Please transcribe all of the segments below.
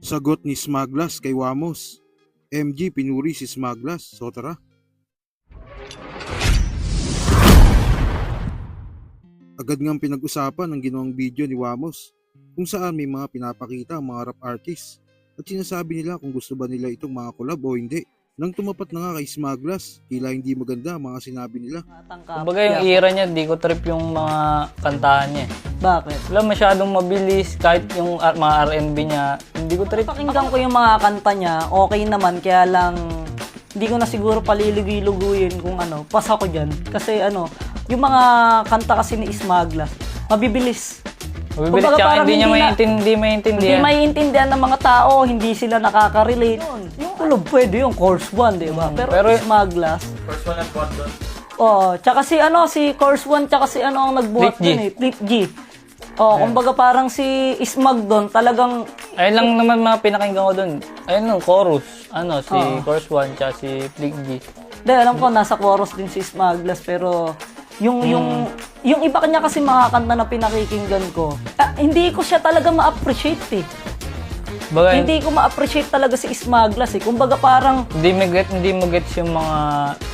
Sagot ni Smaglas kay Wamos. MG pinuri si Smaglas, so tara. Agad ngang pinag-usapan ang ginawang video ni Wamos kung saan may mga pinapakita ang mga rap artists at sinasabi nila kung gusto ba nila itong mga collab o hindi. Nang tumapat na nga kay Smaglas, tila hindi maganda ang mga sinabi nila. Kumbaga yung era niya, di ko trip yung mga kantahan niya. Bakit? Wala masyadong mabilis, kahit yung mga R&B niya, hindi ko trip. Pakinggan ko yung mga kanta niya, okay naman, kaya lang hindi ko na siguro palilugi-luguyin kung ano, pas ako dyan. Kasi ano, yung mga kanta kasi ni Smaglas, mabibilis. Mabibilis Kumbaga, siya, parang hindi niya hindi maintindihan. Hindi maiintindihan ng mga tao, hindi sila nakaka-relate. Yung kulob pwede yung course 1, di ba? Pero Smaglas, First one ang quad doon. tsaka si course 1, tsaka si ang nagbuhat Flip G. dun eh, Flip G. Kumbaga parang si Smag doon, talagang Ayun lang naman mga pinakinggan ko dun. Ayun lang, chorus. Si chorus 1, tsaka si Flick G. dahil alam ko nasa chorus din si Smaglas, pero yung iba kanya kasi mga kanta na pinakikinggan ko, hindi ko siya talaga ma-appreciate eh. Baga, Hindi ko ma-appreciate talaga si Smaglas eh. Kumbaga parang, hindi mo gets yung mga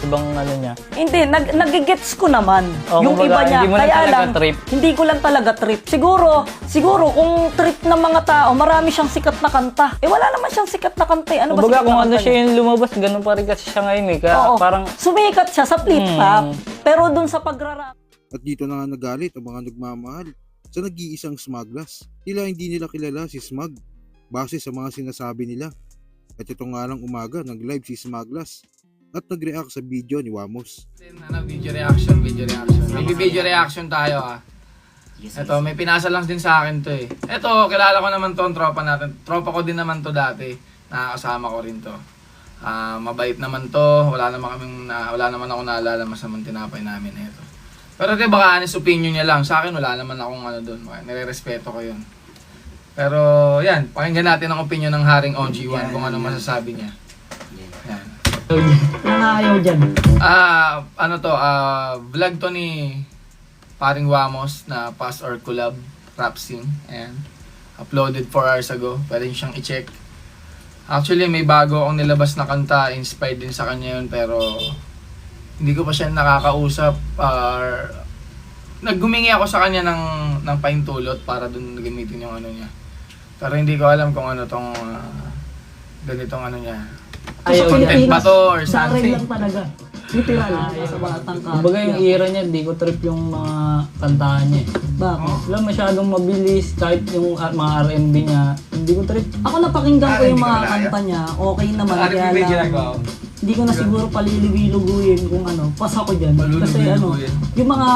ibang ano niya. hindi, nagigets ko naman yung kumbaga, iba niya. hindi mo lang Kaya talaga lang, trip. hindi ko lang talaga trip. Siguro kung trip ng mga tao, marami siyang sikat na kanta. Wala naman siyang sikat na kanta eh. Ano ba Kumbaga sikat kung na ano kanta siya niya? yung lumabas, ganun pa rin kasi siya ngayon eh. Kaya Oo, parang, sumikat siya sa flip-flop, pero dun sa pagrarap, At dito na nga nagalit ang mga nagmamahal sa nag-iisang Smaglas. Tila hindi nila kilala si Smag base sa mga sinasabi nila. At ito nga lang umaga, nag-live si Smaglas at nag-react sa video ni Wamos. Video reaction. May video reaction tayo Ito, may pinasa lang din sa akin to eh. Ito, kilala ko naman to, ang tropa natin. Tropa ko din naman to dati. Nakakasama ko rin to. Mabait naman to. Wala naman ako naalala masamang tinapay namin ito. Pero di baka honest opinion niya lang. Sa akin, wala naman akong ano doon. Nire-respeto ko yun. Pero yan, pakinggan natin ang opinion ng Haring OG1 kung ano masasabi niya. Yan. nangayaw dyan. Vlog to ni Paring Wamos na Pass or Collab Rap Sing. Ayan. Uploaded 4 hours ago. Pwede nyo siyang i-check. Actually, may bago akong nilabas na kanta. Inspired din sa kanya yun. Pero hindi ko pa siya nakakausap. Naggumingi ako sa kanya ng paintulot para dun gamitin yung ano niya. Pero hindi ko alam kung ano tong ganitong ano niya. Ayaw Content ba to or Darin something? lang talaga. Literal, sa batang ka. kumbaga yung era niya, di ko trip yung mga kantahan niya. Bakit? Wala masyadong mabilis, kahit yung mga R&B niya, hindi ko trip. Ako napakinggan ko yung mga kanta niya, okay naman, kaya lang hindi ko na siguro palilugi-luguyin kung ano, pas ako dyan. Kasi ano, yung mga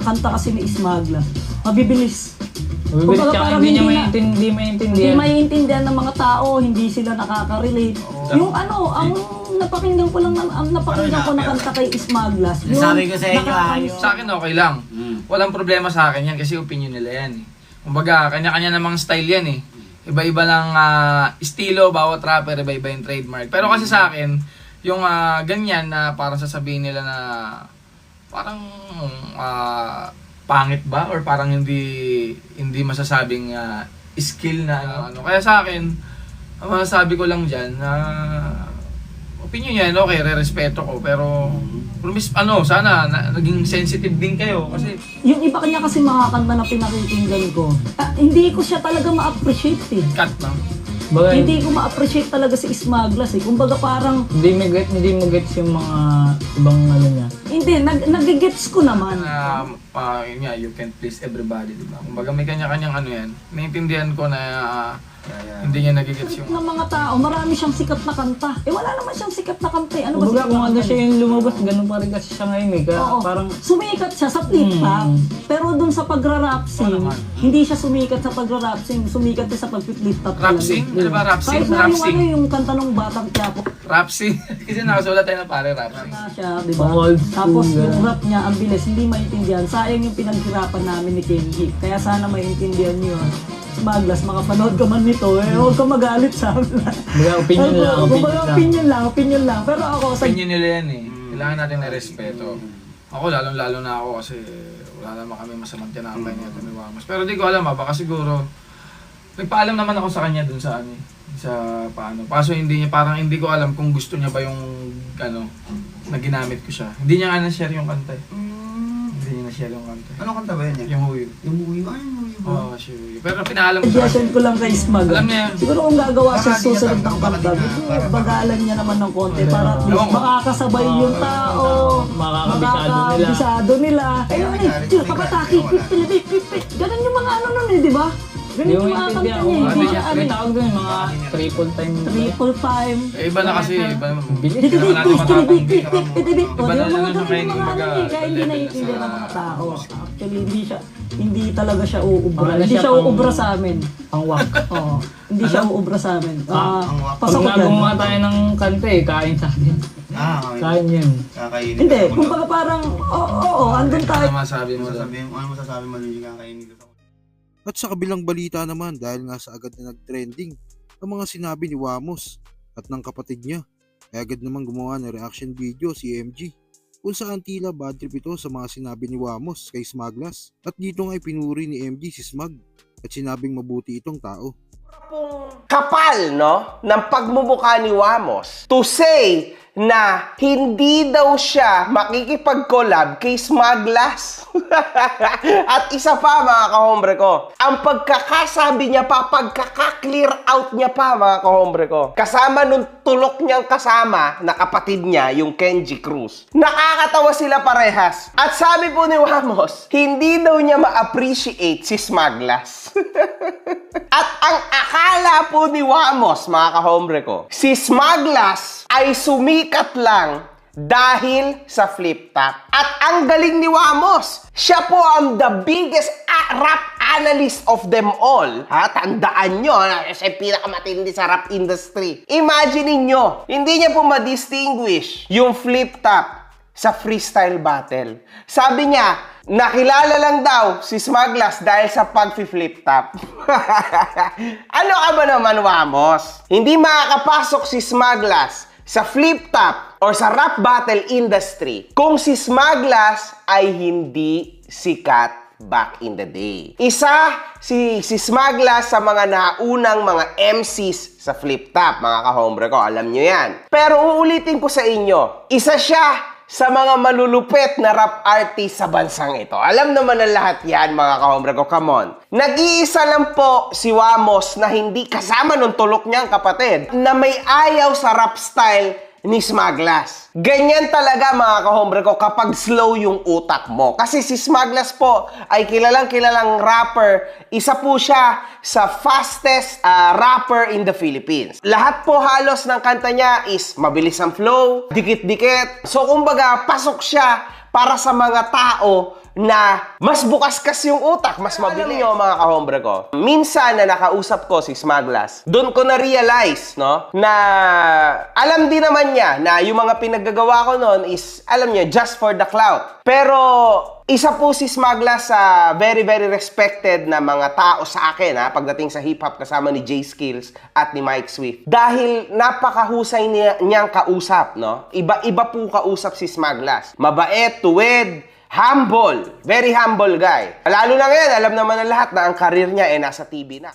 kanta kasi ni Smaglas, mabibilis. Mabibilis Kumbaga, siya, parang hindi niya hindi maintindihan. Hindi maiintindihan ng mga tao, hindi sila nakaka-relate. Yung ano, ang napakinggan ko na kanta kay Smaglas. Yung Sabi ko sa inyo, ayun. Sa akin okay lang. Walang problema sa akin yan kasi opinion nila yan eh. Kumbaga, kanya-kanya namang style yan eh. Iba-iba lang estilo, bawat rapper, iba-iba yung trademark. Pero kasi sa akin, yung ganyan na parang sasabihin nila na parang pangit ba? Or parang hindi masasabing skill na ano. Kaya sa akin, ang masasabi ko lang dyan na opinion yan, okay, re-respeto ko. Pero, sana naging sensitive din kayo. Kasi, yung iba kanya kasi mga kanta na pinakikinggan ko, hindi ko siya talaga ma-appreciate eh. cut lang. Baga, Hindi ko ma-appreciate talaga si Smaglas eh. Kumbaga parang, hindi mo gets yung mga ibang ano niya. hindi, nagigets ko naman. Yun nga, you can't please everybody, di ba? Kumbaga may kanya-kanyang ano yan. Naintindihan ko na hindi niya nagigets yung... Ng mga tao, marami siyang sikat na kanta. Wala naman siyang sikat na kanta eh. Ano ba Kumbaga sikat kung na ano kanta siya niya? yung lumabas, ganun pa rin kasi siya ngayon eh. Kaya Oo, parang, sumikat siya sa flip-flop, pero dun sa pagra-rap sing, hindi siya sumikat sa pagra-rap sing, sumikat siya sa pag-flip-flop. Rap sing? Ano ba rap sing? Kahit na Rap yung sing? ano yung kanta ng Batang Quiapo Rap sing? Kasi nakasulat tayo na pare, rap sing. na siya, di ba? Old school, Tapos yung ganun. rap niya, ang bilis, hindi maintindihan. Sayang yung pinaghirapan namin ni Kenji. Kaya sana maintindihan niyo yun. Smaglas, makapanood ka man nito, huwag ka magalit sa amin. baga opinion lang. Opinion lang. Pero ako, sa Opinion nila yan eh. Kailangan natin na respeto. Ako, lalong-lalo na ako kasi wala naman kami masamang tinapay niya ni Wamos. Pero di ko alam baka siguro, nagpaalam naman ako sa kanya dun sa ano eh. sa paano. Kaso hindi niya, parang hindi ko alam kung gusto niya ba yung ano, na ginamit ko siya. Hindi niya nga na-share yung kanta eh. Hindi niya na-share yung kanta. Anong kanta ba yan niya? Yung Huyo. Yung Huyo? Ay, yung Huyo ba? Oo, sure. Pero pinaalam ko sa Suggestion ko lang kay Smag. Alam niya yan. Siguro kung gagawa siya Baka di niya susunod ng tanong, baka kanta, di na, gusto para- bagalan niya naman ng konti para at least Ewan ko. makakasabay yung tao. Makakabisado nila. Makakabisado nila. Ayun eh, kapataki, pipit. Ganun yung mga ano nun eh, di ba? Ganun Hindi yung mo mga kanta intindihan niya. kung Hindi ano siya ano may eh. tawag doon, mga triple time. Triple time. Eh, iba na kasi, iba naman. Bilis. Hindi naman natin matatanggi. Iba Iba na yung lang mga sa ganun kainin, yung mga kumbaga, ano eh, kaya hindi level na naiintindihan sa- ng mga tao. Actually, hindi talaga siya uubra. Ano Hindi siya, siya pang- uubra sa amin. Ang wak. Oo. Hindi siya uubra sa amin. ang wak. Pasok Pag ko dyan. gumawa tayo ng kanta eh, kain sa atin. Okay. Kain yun. Kakainin. Hindi, Ako kumbaga parang, oo, andun tayo. Ano masabi mo doon? Ano masasabi mo dun yung kakainin ko? At sa kabilang balita naman, dahil nga sa agad na nag-trending ang mga sinabi ni Wamos at ng kapatid niya, ay agad naman gumawa ng reaction video si MG kung saan tila bad trip ito sa mga sinabi ni Wamos kay Smaglas. At dito nga ay pinuri ni MG si Smag at sinabing mabuti itong tao. Kapal, no, ng pagmumukha ni Wamos to say na hindi daw siya makikipag-collab kay Smaglas. At isa pa, mga kahombre ko, ang pagkakasabi niya pa, pagkaka-clear out niya pa, mga kahombre ko, kasama nung tulok niyang kasama na kapatid niya, yung Kenji Cruz. Nakakatawa sila parehas. At sabi po ni Wamos, hindi daw niya ma-appreciate si Smaglas. At ang akala po ni Wamos, mga kahombre ko, si Smaglas ay sumikat lang dahil sa flip top. At ang galing ni Wamos, siya po ang the biggest rap analyst of them all. Ha? Tandaan nyo, siya pinakamatindi sa rap industry. Imagine niyo, hindi niya po ma-distinguish yung flip top sa freestyle battle. Sabi niya, nakilala lang daw si Smaglas dahil sa pag-flip top. Ano ka ba naman, Wamos? Hindi makakapasok si Smaglas sa flip top or sa rap battle industry kung si Smaglas ay hindi sikat back in the day. Isa si Smaglas sa mga naunang mga MCs sa flip top, mga kahombre ko, alam nyo yan. Pero uulitin ko sa inyo, isa siya sa mga malulupet na rap artist sa bansang ito. Alam naman ng lahat yan, mga kahombre ko. Come on. Nag-iisa lang po si Wamos na hindi kasama nung tulok niyang kapatid na may ayaw sa rap style ni Smaglas. Ganyan talaga, mga kahombre ko, kapag slow yung utak mo. Kasi si Smaglas po ay kilalang rapper. Isa po siya sa fastest rapper in the Philippines. Lahat po halos ng kanta niya is mabilis ang flow, dikit-dikit. So kumbaga, pasok siya para sa mga tao na mas bukas kasi yung utak, mas mabilis. Alam nyo, mga kahombre ko, minsan na nakausap ko si Smaglas, doon ko na-realize, no, na alam din naman niya na yung mga pinaggagawa ko noon is, alam niyo, just for the clout. Pero isa po si Smaglas sa very, very respected na mga tao sa akin, ha, pagdating sa hip-hop kasama ni J Skills at ni Mike Swift. Dahil napakahusay niyang kausap, no? Iba-iba po kausap si Smaglas. Mabait, tuwid, humble. Very humble guy. Lalo na ngayon, alam naman ng lahat na ang karir niya ay nasa TV na.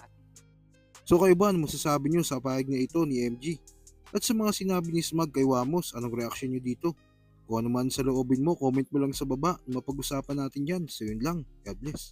So kayo ba, ano masasabi nyo sa pahayag na ito ni MG? At sa mga sinabi ni Smag kay Wamos, anong reaction nyo dito? Kung ano man sa loobin mo, comment mo lang sa baba. Mapag-usapan natin yan. So yun lang. God bless.